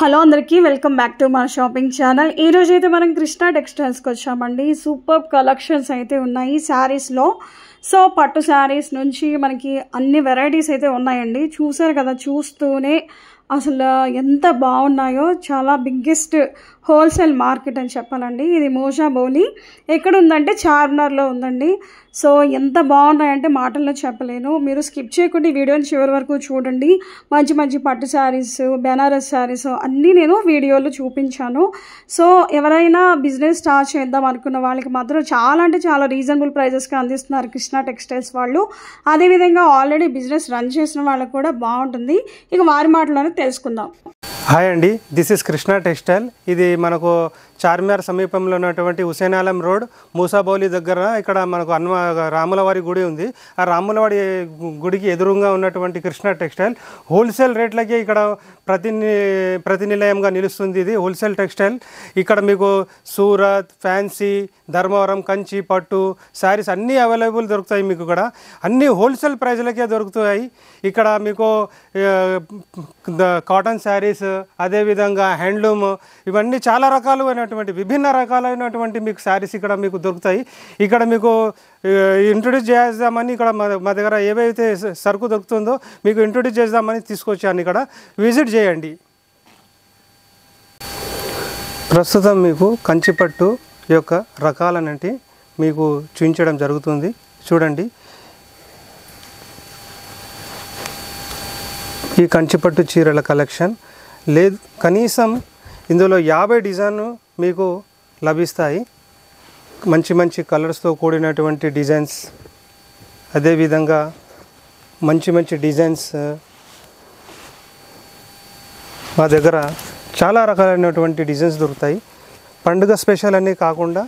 Hello అందరికీ welcome back to మన shopping channel. ఈ రోజు అయితే మనం కృష్ణ టెక్స్టైల్స్కి వచ్చామండి. సూపర్ కలెక్షన్స్ అయితే ఉన్నాయి శారీస్లో. సో పట్టు శారీస్ నుంచి మనకి అన్ని వెరైటీస్ అయితే ఉన్నాయండి. చూసారు కదా, చూస్తూనే అసలు ఎంత బాగున్నాయో. చాలా బిగ్గెస్ట్ హోల్సేల్ మార్కెట్ అని చెప్పాలండి. ఇది మోషా బౌలి ఎక్కడ ఉందంటే చార్మినార్లో ఉందండి. సో ఎంత బాగున్నాయంటే మాటల్లో చెప్పలేను. మీరు స్కిప్ చేయకుండా ఈ వీడియోని చివరి వరకు చూడండి. మంచి మంచి పట్టు శారీస్, బెనారస్ శారీస్ అన్నీ నేను వీడియోలో చూపించాను. సో ఎవరైనా బిజినెస్ స్టార్ట్ చేద్దాం అనుకున్న వాళ్ళకి మాత్రం చాలా అంటే చాలా రీజనబుల్ ప్రైజెస్కి అందిస్తున్నారు కృష్ణ టెక్స్టైల్స్ వాళ్ళు. అదేవిధంగా ఆల్రెడీ బిజినెస్ రన్ చేసిన వాళ్ళకి కూడా బాగుంటుంది. ఇక వారి మాటలోనే తెలుసుకుందాం. హాయ్ అండి, దిస్ ఇస్ కృష్ణ టెక్స్టైల్. ఇది మనకు చార్మినార్ సమీపంలో ఉన్నటువంటి హుసేనాలం రోడ్ మూసాబౌలి దగ్గర ఇక్కడ మనకు రాములవారి గుడి ఉంది. ఆ రాములవారి గుడికి ఎదురుగా ఉన్నటువంటి కృష్ణ టెక్స్టైల్ హోల్సేల్ రేట్లకి ఇక్కడ ప్రతినిలయంగా నిలుస్తుంది. ఇది హోల్సేల్ టెక్స్టైల్. ఇక్కడ మీకు సూరత్, ఫ్యాన్సీ, ధర్మవరం, కంచి, పట్టు శారీస్ అన్నీ అవైలబుల్ దొరుకుతాయి. మీకు ఇక్కడ అన్నీ హోల్సేల్ ప్రైజ్లకే దొరుకుతాయి. ఇక్కడ మీకు కాటన్ శారీస్, అదేవిధంగా హ్యాండ్లూమ్, ఇవన్నీ చాలా రకాలైనటువంటి విభిన్న రకాలైనటువంటి మీకు శారీస్ ఇక్కడ మీకు దొరుకుతాయి. ఇక్కడ మీకు ఇంట్రొడ్యూస్ చేద్దామని ఇక్కడ మా దగ్గర ఏవైతే సరుకు దొరుకుతుందో మీకు ఇంట్రొడ్యూస్ చేద్దామని తీసుకొచ్చాను. ఇక్కడ విజిట్ చేయండి. ప్రస్తుతం మీకు కంచిపట్టు యొక్క రకాలన్నింటి మీకు చూపించడం జరుగుతుంది. చూడండి, ఈ కంచిపట్టు చీరల కలెక్షన్ లేదు, కనీసం ఇందులో 50 డిజైన్లు మీకు లభిస్తాయి. మంచి మంచి కలర్స్తో కూడినటువంటి డిజైన్స్, అదేవిధంగా మంచి మంచి డిజైన్స్ మా దగ్గర చాలా రకాలైనటువంటి డిజైన్స్ దొరుకుతాయి. పండుగ స్పెషల్ అనే కాకుండా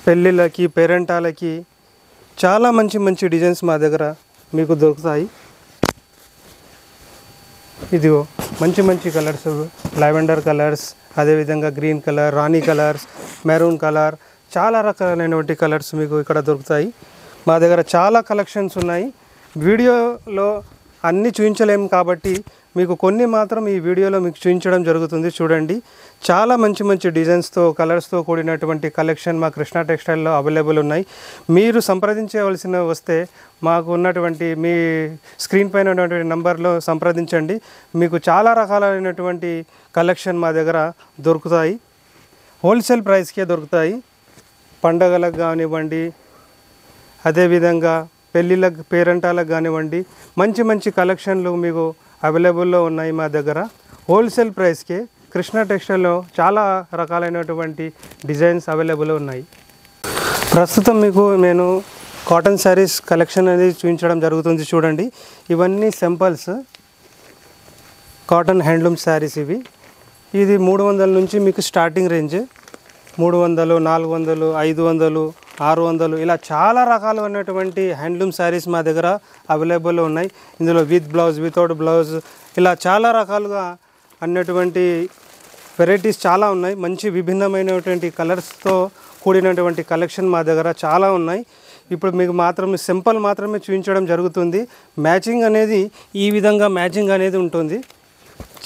పెళ్ళిళ్ళకి, పేరెంటాలకి చాలా మంచి మంచి డిజైన్స్ మా దగ్గర మీకు దొరుకుతాయి. ఇదిగో మంచి మంచి కలర్స్, లావెండర్ కలర్స్, అదేవిధంగా గ్రీన్ కలర్, రాణి కలర్స్, మెరూన్ కలర్, చాలా రకాలైనటువంటి కలర్స్ మీకు ఇక్కడ దొరుకుతాయి. మా దగ్గర చాలా కలెక్షన్స్ ఉన్నాయి. వీడియోలో అన్నీ చూపించలేము కాబట్టి మీకు కొన్ని మాత్రం ఈ వీడియోలో మీకు చూపించడం జరుగుతుంది. చూడండి, చాలా మంచి మంచి డిజైన్స్తో, కలర్స్తో కూడినటువంటి కలెక్షన్ మా కృష్ణ టెక్స్టైల్లో అవైలబుల్ ఉన్నాయి. మీరు సంప్రదించవలసిన వస్తే మాకు ఉన్నటువంటి మీ స్క్రీన్ పైన ఉన్నటువంటి నంబర్లో సంప్రదించండి. మీకు చాలా రకాలైనటువంటి కలెక్షన్ మా దగ్గర దొరుకుతాయి. హోల్సేల్ ప్రైస్కే దొరుకుతాయి. పండగలకు కానివ్వండి, అదేవిధంగా పెళ్ళిళ్ళకు, పేరెంటాలకు కానివ్వండి, మంచి మంచి కలెక్షన్లు మీకు అవైలబుల్లో ఉన్నాయి మా దగ్గర. హోల్సేల్ ప్రైస్కే కృష్ణ టెక్స్టైల్లో చాలా రకాలైనటువంటి డిజైన్స్ అవైలబుల్ ఉన్నాయి. ప్రస్తుతం మీకు నేను కాటన్ శారీస్ కలెక్షన్ అనేది చూపించడం జరుగుతుంది. చూడండి, ఇవన్నీ సింపుల్స్ కాటన్ హ్యాండ్లూమ్ శారీస్. ఇది 300 నుంచి మీకు స్టార్టింగ్ రేంజ్ 300, 400, 500, 600 ఇలా చాలా రకాలైనటువంటి హ్యాండ్లూమ్ శారీస్ మా దగ్గర అవైలబుల్లో ఉన్నాయి. ఇందులో విత్ బ్లౌజ్, వితౌట్ బ్లౌజ్, ఇలా చాలా రకాలుగా అన్నటువంటి వెరైటీస్ చాలా ఉన్నాయి. మంచి విభిన్నమైనటువంటి కలర్స్తో కూడినటువంటి కలెక్షన్ మా దగ్గర చాలా ఉన్నాయి. ఇప్పుడు మీకు మాత్రం సింపుల్ మాత్రమే చూపించడం జరుగుతుంది. మ్యాచింగ్ అనేది ఈ విధంగా మ్యాచింగ్ అనేది ఉంటుంది.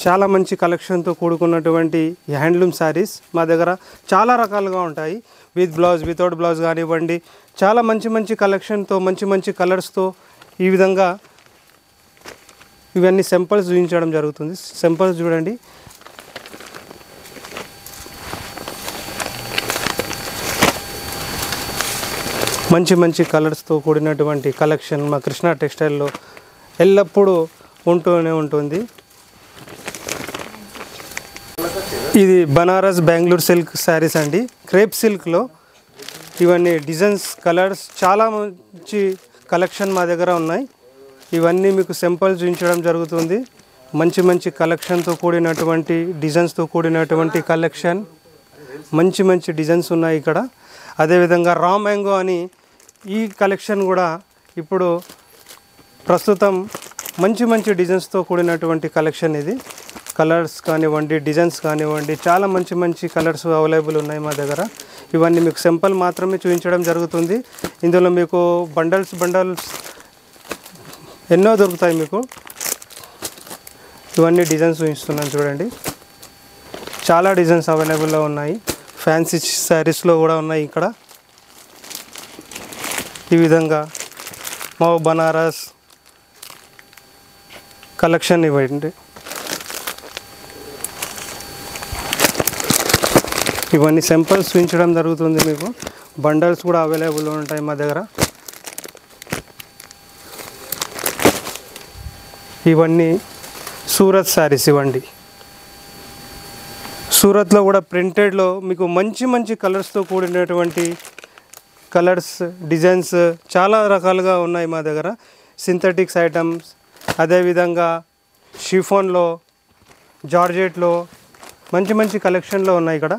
చాలా మంచి కలెక్షన్తో కూడుకున్నటువంటి హ్యాండ్లూమ్ శారీస్ మా దగ్గర చాలా రకాలుగా ఉంటాయి. విత్ బ్లౌజ్, వితౌట్ బ్లౌజ్ కానివ్వండి, చాలా మంచి మంచి కలెక్షన్తో, మంచి మంచి కలర్స్తో ఈ విధంగా ఇవన్నీ సింపుల్స్ చూపించడం జరుగుతుంది. సింపుల్స్ చూడండి, మంచి మంచి కలర్స్తో కూడినటువంటి కలెక్షన్ మా కృష్ణ టెక్స్టైల్లో ఎల్లప్పుడూ ఉంటూనే ఉంటుంది. ఇది బనారస్, బెంగళూరు సిల్క్ శారీస్ అండి. క్రేప్ సిల్క్లో ఇవన్నీ డిజైన్స్, కలర్స్, చాలా మంచి కలెక్షన్ మా దగ్గర ఉన్నాయి. ఇవన్నీ మీకు సింపుల్ చూపించడం జరుగుతుంది. మంచి మంచి కలెక్షన్తో కూడినటువంటి డిజైన్స్తో కూడినటువంటి కలెక్షన్, మంచి మంచి డిజైన్స్ ఉన్నాయి ఇక్కడ. అదేవిధంగా రా మ్యాంగో అని ఈ కలెక్షన్ కూడా ఇప్పుడు ప్రస్తుతం మంచి మంచి డిజైన్స్తో కూడినటువంటి కలెక్షన్. ఇది కలర్స్ కానివ్వండి, డిజైన్స్ కానివ్వండి, చాలా మంచి మంచి కలర్స్ అవైలబుల్ ఉన్నాయి మా దగ్గర. ఇవన్నీ మీకు సింపుల్ మాత్రమే చూపించడం జరుగుతుంది. ఇందులో మీకు బండల్స్ ఎన్నో దొరుకుతాయి. మీకు ఇవన్నీ డిజైన్స్ చూపిస్తున్నాను చూడండి. చాలా డిజైన్స్ అవైలబుల్లో ఉన్నాయి. ఫ్యాన్సీ శారీస్లో కూడా ఉన్నాయి. ఇక్కడ ఈ విధంగా మా బనారస్ కలెక్షన్ ఇవ్వండి. ఇవన్నీ సింపుల్స్ చూపించడం జరుగుతుంది. మీకు బండల్స్ కూడా అవైలబుల్ ఉంటాయి మా దగ్గర. ఇవన్నీ సూరత్ శారీస్ ఇవ్వండి. సూరత్లో కూడా ప్రింటెడ్లో మీకు మంచి మంచి కలర్స్తో కూడినటువంటి కలర్స్ డిజైన్స్ చాలా రకాలుగా ఉన్నాయి మా దగ్గర. సింథటిక్స్ ఐటమ్స్, అదేవిధంగా షిఫాన్లో, జార్జెట్లో మంచి మంచి కలెక్షన్లో ఉన్నాయి ఇక్కడ.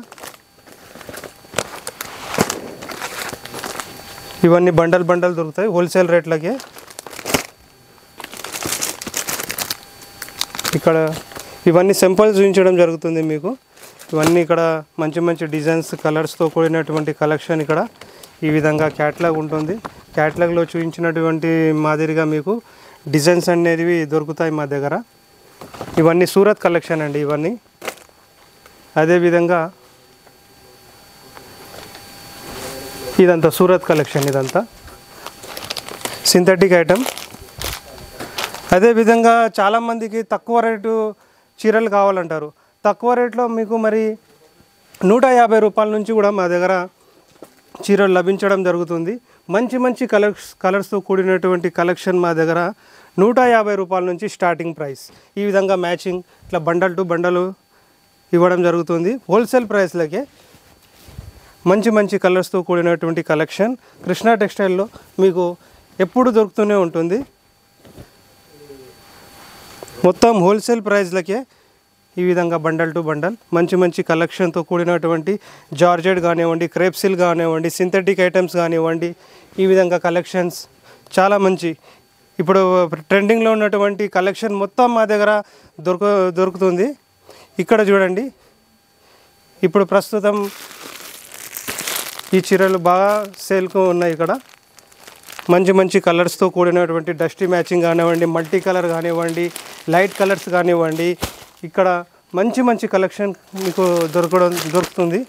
ఇవన్నీ బండల్ దొరుకుతాయి హోల్సేల్ రేట్లకే. ఇక్కడ ఇవన్నీ సింపుల్స్ చూపించడం జరుగుతుంది మీకు. ఇవన్నీ ఇక్కడ మంచి మంచి డిజైన్స్ కలర్స్తో కూడినటువంటి కలెక్షన్ ఇక్కడ ఈ విధంగా క్యాటలాగ్ ఉంటుంది. క్యాటలాగ్లో చూపించినటువంటి మాదిరిగా మీకు డిజైన్స్ అనేవి దొరుకుతాయి మా దగ్గర. ఇవన్నీ సూరత్ కలెక్షన్ అండి ఇవన్నీ. అదేవిధంగా ఇదంతా సూరత్ కలెక్షన్, ఇదంతా సింథటిక్ ఐటమ్. అదేవిధంగా చాలామందికి తక్కువ రేటు చీరలు కావాలంటారు. తక్కువ రేట్లో మీకు మరి 150 రూపాయల నుంచి కూడా మా దగ్గర చీరలు లభించడం జరుగుతుంది. మంచి మంచి కలర్స్తో కూడినటువంటి కలెక్షన్ మా దగ్గర 150 రూపాయల నుంచి స్టార్టింగ్ ప్రైస్. ఈ విధంగా మ్యాచింగ్ ఇట్లా బండల్ టు బండలు ఇవ్వడం జరుగుతుంది హోల్సేల్ ప్రైస్లకే. మంచి మంచి కలర్స్తో కూడినటువంటి కలెక్షన్ కృష్ణ టెక్స్టైల్లో మీకు ఎప్పుడు దొరుకుతూనే ఉంటుంది. మొత్తం హోల్సేల్ ప్రైస్లకే ఈ విధంగా బండల్ టు బండల్ మంచి మంచి కలెక్షన్తో కూడినటువంటి జార్జెట్ కానివ్వండి, క్రేప్ సిల్క్ కానివ్వండి, సింథటిక్ ఐటమ్స్ కానివ్వండి, ఈ విధంగా కలెక్షన్స్ చాలా మంచి ఇప్పుడు ట్రెండింగ్లో ఉన్నటువంటి కలెక్షన్ మొత్తం మా దగ్గర దొరుకుతుంది. ఇక్కడ చూడండి, ఇప్పుడు ప్రస్తుతం ఈ చీరలు బాగా సేల్కు ఉన్నాయి. ఇక్కడ మంచి మంచి కలర్స్తో కూడినటువంటి డస్టీ మ్యాచింగ్ కానివ్వండి, మల్టీ కలర్ కానివ్వండి, లైట్ కలర్స్ కానివ్వండి, ఇక్కడ మంచి మంచి కలెక్షన్ మీకు దొరుకుతుంది.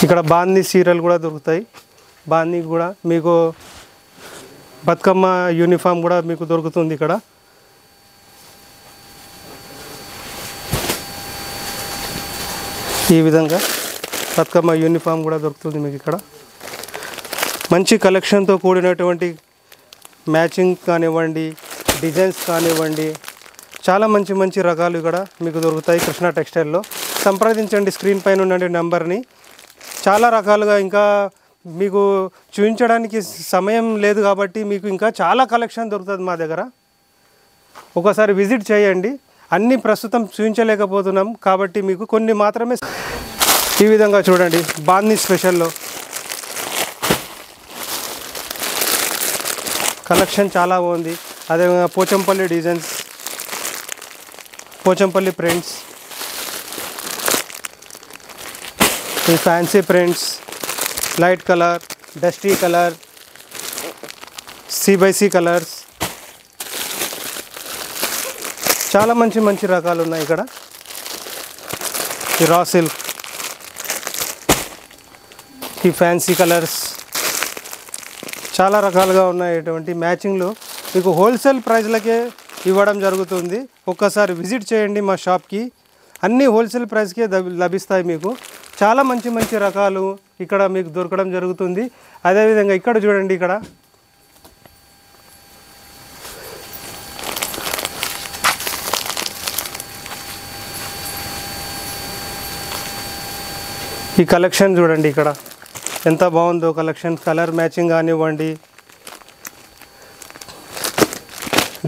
ఇక్కడ బాందీ చీరలు కూడా దొరుకుతాయి. బాందీ కూడా మీకు బతుకమ్మ యూనిఫామ్ కూడా మీకు దొరుకుతుంది ఇక్కడ. ఈ విధంగా బతుకమ్మ యూనిఫామ్ కూడా దొరుకుతుంది మీకు ఇక్కడ. మంచి కలెక్షన్తో కూడినటువంటి మ్యాచింగ్ కానివ్వండి, డిజైన్స్ కానివ్వండి, చాలా మంచి మంచి రకాలు ఇక్కడ మీకు దొరుకుతాయి కృష్ణ టెక్స్టైల్లో. సంప్రదించండి స్క్రీన్ పైన ఉన్న నెంబర్ని. చాలా రకాలుగా ఇంకా మీకు చూపించడానికి సమయం లేదు కాబట్టి మీకు ఇంకా చాలా కలెక్షన్ దొరుకుతుంది మా దగ్గర. ఒకసారి విజిట్ చేయండి. అన్నీ ప్రస్తుతం చూపించలేకపోతున్నాం కాబట్టి మీకు కొన్ని మాత్రమే. ఈ విధంగా చూడండి, బాందీ స్పెషల్లో కలెక్షన్ చాలా బాగుంది. అదేవిధంగా పోచంపల్లి డిజైన్స్, పోచంపల్లి ప్రింట్స్, ఈ fancy prints, light colour, dusty colour, C/C colours, చాలా మంచి మంచి రకాలు ఉన్నాయి ఇక్కడ. ఈ రా సిల్క్, ఈ ఫ్యాన్సీ కలర్స్, చాలా రకాలుగా ఉన్నాయి. మ్యాచింగ్లో మీకు హోల్సేల్ ప్రైస్లకే ఇవ్వడం జరుగుతుంది. ఒక్కసారి విజిట్ చేయండి మా షాప్కి. అన్నీ హోల్సేల్ ప్రైస్కే లభిస్తాయి మీకు. చాలా మంచి మంచి రకాలు ఇక్కడ మీకు దొరకడం జరుగుతుంది. అదేవిధంగా ఇక్కడ చూడండి, ఇక్కడ ఈ కలెక్షన్ చూడండి, ఇక్కడ ఎంత బాగుందో కలెక్షన్. కలర్ మ్యాచింగ్ కానివ్వండి,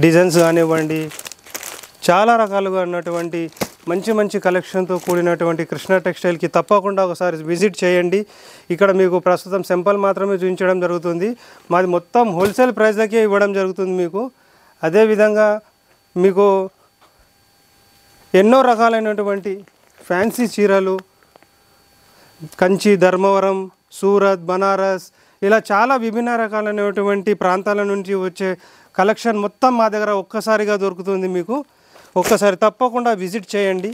డిజైన్స్ కానివ్వండి, చాలా రకాలుగా ఉన్నటువంటి మంచి మంచి కలెక్షన్తో కూడినటువంటి కృష్ణ టెక్స్టైల్కి తప్పకుండా ఒకసారి విజిట్ చేయండి. ఇక్కడ మీకు ప్రస్తుతం సింపుల్ మాత్రమే చూపించడం జరుగుతుంది. మాది మొత్తం హోల్సేల్ ప్రైస్లకే ఇవ్వడం జరుగుతుంది మీకు. అదేవిధంగా మీకు ఎన్నో రకాలైనటువంటి ఫ్యాన్సీ చీరలు, కంచి, ధర్మవరం, సూరత్, బనారస్, ఇలా చాలా విభిన్న రకాలైనటువంటి ప్రాంతాల నుంచి వచ్చే కలెక్షన్ మొత్తం మా దగ్గర ఒక్కసారిగా దొరుకుతుంది. మీకు ఒక్కసారి తప్పకుండా విజిట్ చేయండి.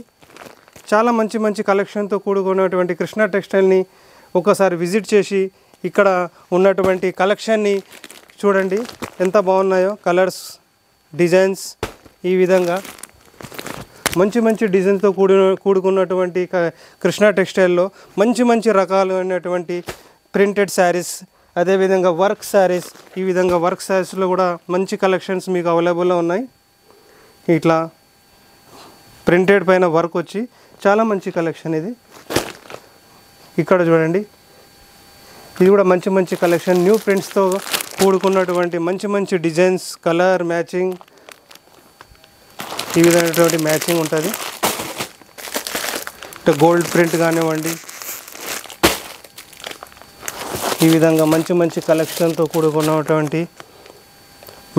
చాలా మంచి మంచి కలెక్షన్తో కూడుకున్నటువంటి కృష్ణ టెక్స్టైల్ని ఒకసారి విజిట్ చేసి ఇక్కడ ఉన్నటువంటి కలెక్షన్ని చూడండి, ఎంత బాగున్నాయో కలర్స్, డిజైన్స్. ఈ విధంగా మంచి మంచి డిజైన్తో కూడుకున్నటువంటి కృష్ణ టెక్స్టైల్లో మంచి మంచి రకాలైనటువంటి ప్రింటెడ్ శారీస్, అదేవిధంగా వర్క్ శారీస్. ఈ విధంగా వర్క్ శారీస్లో కూడా మంచి కలెక్షన్స్ మీకు అవైలబుల్లో ఉన్నాయి. ఇట్లా ప్రింటెడ్ పైన వర్క్ వచ్చి చాలా మంచి కలెక్షన్ ఇది. ఇక్కడ చూడండి, ఇది కూడా మంచి మంచి కలెక్షన్, న్యూ ప్రింట్స్తో కూడుకున్నటువంటి మంచి మంచి డిజైన్స్, కలర్ మ్యాచింగ్, ఈ విధమైనటువంటి మ్యాచింగ్ ఉంటుంది. గోల్డ్ ప్రింట్ కానివ్వండి, ఈ విధంగా మంచి మంచి కలెక్షన్తో కూడుకున్నటువంటి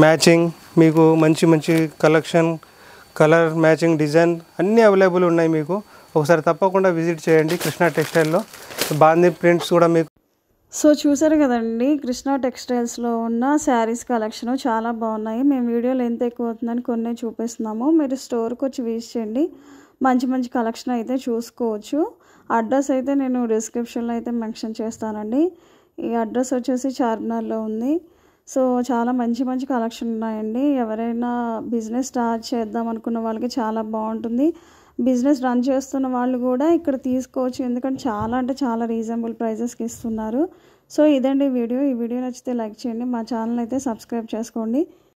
మ్యాచింగ్, మీకు మంచి మంచి కలెక్షన్, కలర్ మ్యాచింగ్, డిజైన్ అన్నీ అవైలబుల్ ఉన్నాయి. మీకు ఒకసారి తప్పకుండా విజిట్ చేయండి కృష్ణ టెక్స్టైల్లో. బాందీ ప్రింట్స్ కూడా మీకు. సో చూసారు కదండి, కృష్ణ టెక్స్టైల్స్లో ఉన్న శారీస్ కలెక్షన్ చాలా బాగున్నాయి. మేము వీడియో లెంత్ ఎక్కువ అవుతుందని కొన్ని చూపిస్తున్నాము. మీరు స్టోర్కి వచ్చి విజిట్ చేయండి, మంచి మంచి కలెక్షన్ అయితే చూసుకోవచ్చు. అడ్రస్ అయితే నేను డిస్క్రిప్షన్లో అయితే మెన్షన్ చేస్తానండి. ఈ అడ్రస్ వచ్చేసి చార్మినార్లో ఉంది. సో చాలా మంచి మంచి కలెక్షన్ ఉన్నాయండి. ఎవరైనా బిజినెస్ స్టార్ట్ చేద్దాం అనుకున్న వాళ్ళకి చాలా బాగుంటుంది. బిజినెస్ రన్ చేస్తున్న వాళ్ళు కూడా ఇక్కడ తీసుకోవచ్చు, ఎందుకంటే చాలా అంటే చాలా రీజనబుల్ ప్రైజెస్కి ఇస్తున్నారు. సో ఇదండి వీడియో. ఈ వీడియో నచ్చితే లైక్ చేయండి, మా ఛానల్ అయితే సబ్స్క్రైబ్ చేసుకోండి.